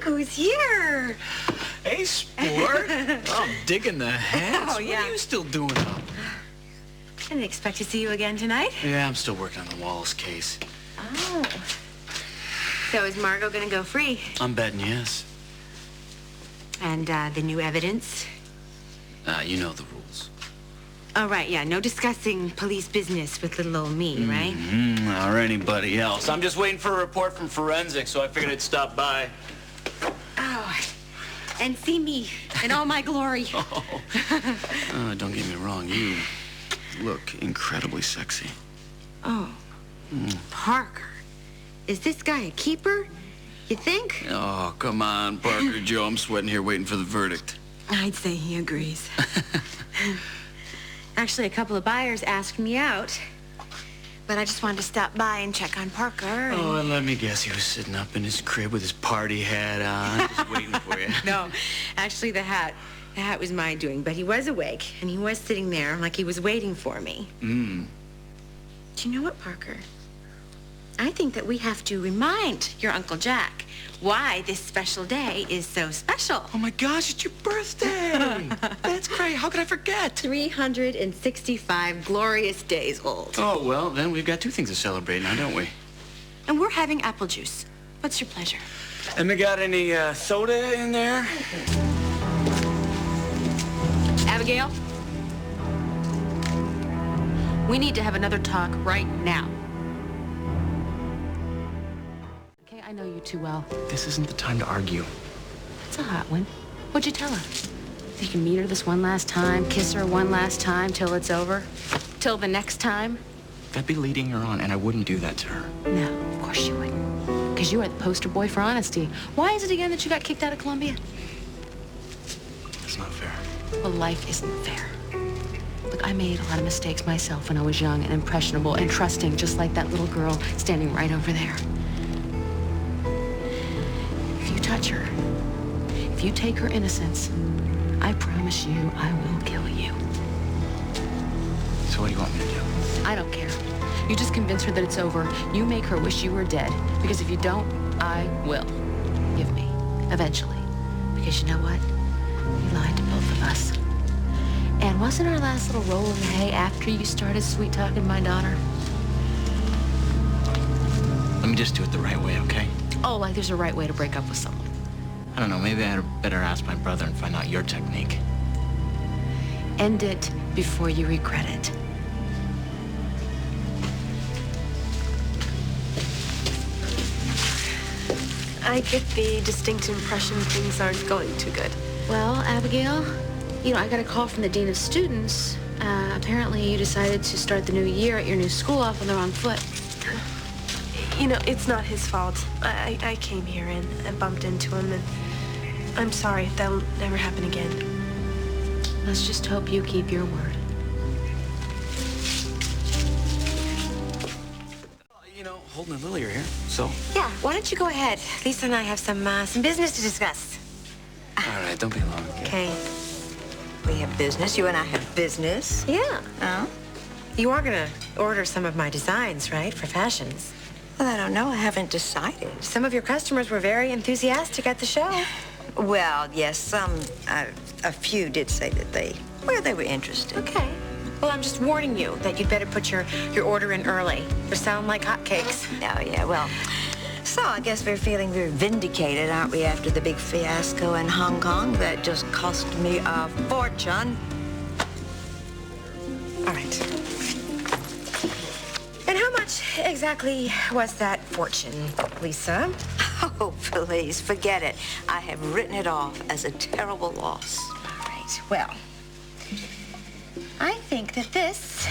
who's here? Hey, sport. I'm digging the hats. Oh, yeah. What are you still doing up? I didn't expect to see you again tonight. Yeah, I'm still working on the Wallace case. Oh. So is Margot gonna go free? I'm betting yes. And the new evidence? You know the rules. Oh, right, yeah. No discussing police business with little old me, right? Or anybody else. I'm just waiting for a report from forensics, so I figured I'd stop by. Oh, and see me in all my glory. Don't get me wrong. You look incredibly sexy. Oh, Parker. Is this guy a keeper? You think? Oh, come on, Parker Joe. I'm sweating here waiting for the verdict. I'd say he agrees. Actually, a couple of buyers asked me out, but I just wanted to stop by and check on Parker. Oh, and let me guess, he was sitting up in his crib with his party hat on, just waiting for you. No, actually, the hat was my doing, but he was awake, and he was sitting there like he was waiting for me. Do you know what, Parker? I think that we have to remind your Uncle Jack why this special day is so special. Oh, my gosh, it's your birthday. That's great. How could I forget? 365 glorious days old. Oh, well, then we've got two things to celebrate now, don't we? And we're having apple juice. What's your pleasure? And they got any soda in there? Abigail? We need to have another talk right now. Okay, I know you too well. This isn't the time to argue. That's a hot one. What'd you tell her? You can meet her this one last time, kiss her one last time till it's over? Till the next time? That'd be leading her on, and I wouldn't do that to her. No, of course you wouldn't. Because you are the poster boy for honesty. Why is it again that you got kicked out of Columbia? It's not fair. Well, life isn't fair. Look, I made a lot of mistakes myself when I was young and impressionable and trusting, just like that little girl standing right over there. If you touch her, if you take her innocence, I promise you I will kill you. So what do you want me to do? I don't care. You just convince her that it's over. You make her wish you were dead. Because if you don't, I will. Give me. Eventually. Because you know what? You lied to both of us. And wasn't our last little roll in the hay after you started sweet-talking my daughter? Let me just do it the right way, okay? Oh, like there's a right way to break up with someone. I don't know, maybe I had better ask my brother and find out your technique. End it before you regret it. I get the distinct impression things aren't going too good. Well, Abigail, you know, I got a call from the dean of students. Apparently you decided to start the new year at your new school off on the wrong foot. You know, it's not his fault. I came here and bumped into him, and I'm sorry. That'll never happen again. Let's just hope you keep your word. You know, Holden and Lily are here, so... Yeah, why don't you go ahead? Lisa and I have some business to discuss. All right, don't be long. Okay. We have business. You and I have business. Yeah. Oh? You are gonna order some of my designs, right, for fashions? Well, I don't know. I haven't decided. Some of your customers were very enthusiastic at the show. Well, yes, a few did say that they were interested. Okay. Well, I'm just warning you that you'd better put your order in early or sound like hotcakes. Oh, yeah, well, so I guess we're feeling very vindicated, aren't we, after the big fiasco in Hong Kong that just cost me a fortune. All right. And how much exactly was that fortune, Lisa? Oh, please, forget it. I have written it off as a terrible loss. All right, well, I think that this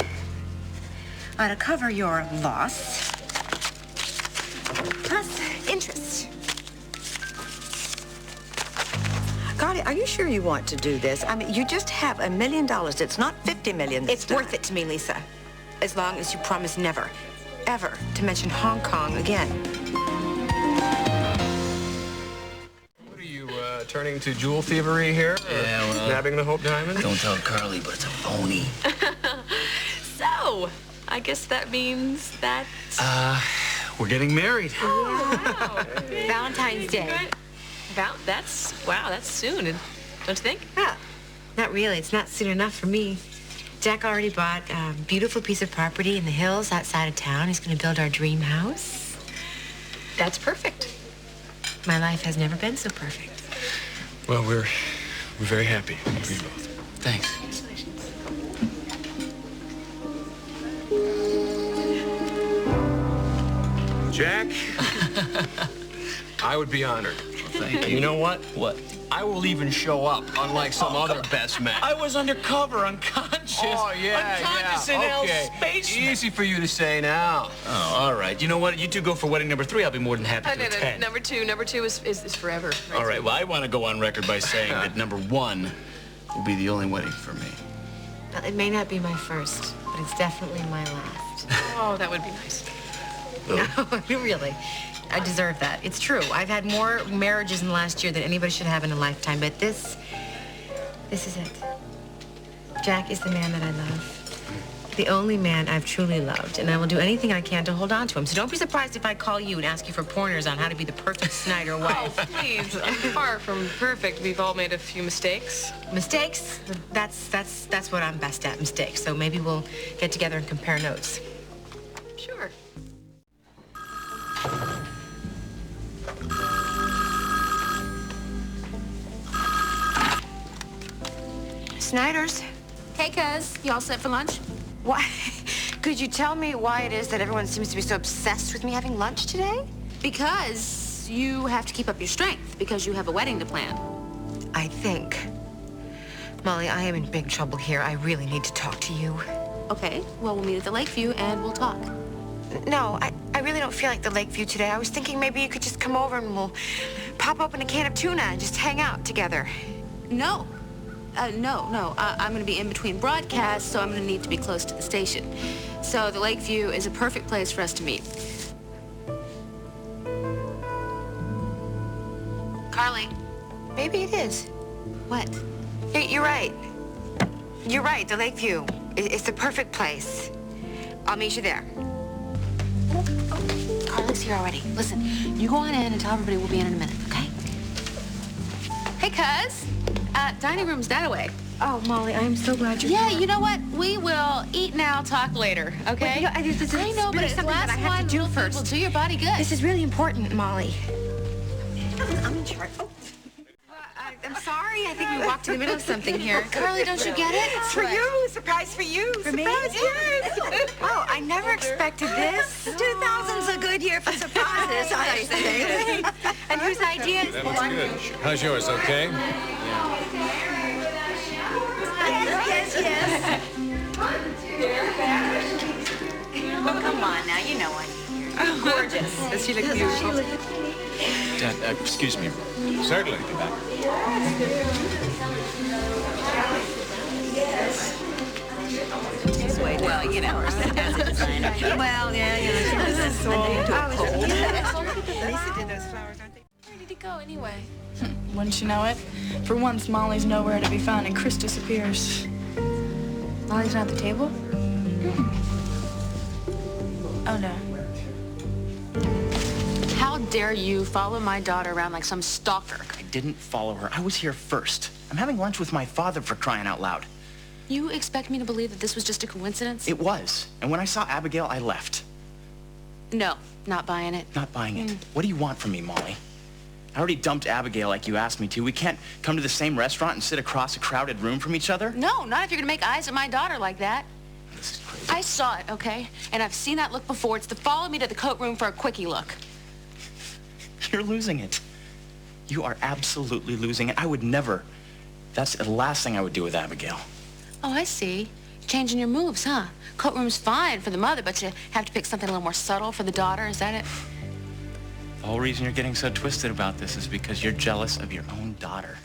ought to cover your loss, plus interest. God, are you sure you want to do this? I mean, you just have $1 million. It's not $50 million. It's worth it to me, Lisa, as long as you promise never, ever to mention Hong Kong again. What are you, turning to jewel thievery here? Yeah, well... Nabbing the Hope Diamond? Don't tell Carly, but it's a phony. So, I guess that means that... We're getting married. Oh, wow. Valentine's Day. Wow, that's soon, don't you think? Well, not really. It's not soon enough for me. Jack already bought a beautiful piece of property in the hills outside of town. He's going to build our dream house. That's perfect. My life has never been so perfect. Well, we're very happy for you both. Thanks. Jack, I would be honored. Thank you. You know what? What? I will even show up, unlike some other best men. I was undercover, unconscious. Oh, yeah, unconscious in okay. hell's basement. Easy for you to say now. Oh, all right. You know what? You two go for wedding number 3. I'll be more than happy to attend. Number two is forever. All right. Well, I want to go on record by saying that number 1 will be the only wedding for me. Well, it may not be my first, but it's definitely my last. Oh, that would be nice. No, really. I deserve that. It's true. I've had more marriages in the last year than anybody should have in a lifetime, but this is it. Jack is the man that I love. The only man I've truly loved, and I will do anything I can to hold on to him. So don't be surprised if I call you and ask you for pointers on how to be the perfect Snyder wife. Oh, please. I'm far from perfect. We've all made a few mistakes. Mistakes? That's what I'm best at, mistakes. So maybe we'll get together and compare notes. Sure. Snyder's. Hey, cuz, you all set for lunch? Why? Could you tell me why it is that everyone seems to be so obsessed with me having lunch today? Because you have to keep up your strength, because you have a wedding to plan. I think. Molly, I am in big trouble here. I really need to talk to you. Okay, well, we'll meet at the Lakeview and we'll talk. No, I really don't feel like the Lakeview today. I was thinking maybe you could just come over and we'll pop open a can of tuna and just hang out together. No. No. I'm going to be in between broadcasts, so I'm going to need to be close to the station. So the Lakeview is a perfect place for us to meet. Carly, maybe it is. What? You're right. You're right, the Lakeview. It's the perfect place. I'll meet you there. Carly's here already. Listen, you go on in and tell everybody we'll be in a minute, okay? Hey, cuz. Dining room's that way. Oh, Molly, I'm so glad you're Yeah, here. you know what? We will eat now, talk later, okay? Wait, I know, but it's something that I have to do first. Will do your body good. This is really important, Molly. I'm in charge. Oh. I'm sorry. I think we walked in the middle of something here. Carly, don't you get it? It's for you. Surprise for you. For me? Yes. Oh, I never expected this. 2000's a good year for surprises, I say. And whose idea is That was good. How's yours, okay? Yes. Oh, come on now. You know I need her. Oh, gorgeous. Does she look beautiful? Dad, excuse me. Certainly. Be back. Well, you know, as a designer. Well, yeah, you know, she's a Lisa did those flowers, aren't they? Where did he go anyway? Wouldn't you know it? For once, Molly's nowhere to be found and Chris disappears. Molly's not at the table? Oh, no. How dare you follow my daughter around like some stalker? I didn't follow her. I was here first. I'm having lunch with my father, for crying out loud. You expect me to believe that this was just a coincidence? It was. And when I saw Abigail, I left. No, not buying it. Not buying it. What do you want from me, Molly? I already dumped Abigail like you asked me to. We can't come to the same restaurant and sit across a crowded room from each other? No, not if you're gonna make eyes at my daughter like that. This is crazy. I saw it, okay? And I've seen that look before. It's the follow me to the coat room for a quickie look. You're losing it. You are absolutely losing it. I would never. That's the last thing I would do with Abigail. Oh, I see. Changing your moves, huh? Coat room's fine for the mother, but you have to pick something a little more subtle for the daughter. Is that it? The whole reason you're getting so twisted about this is because you're jealous of your own daughter.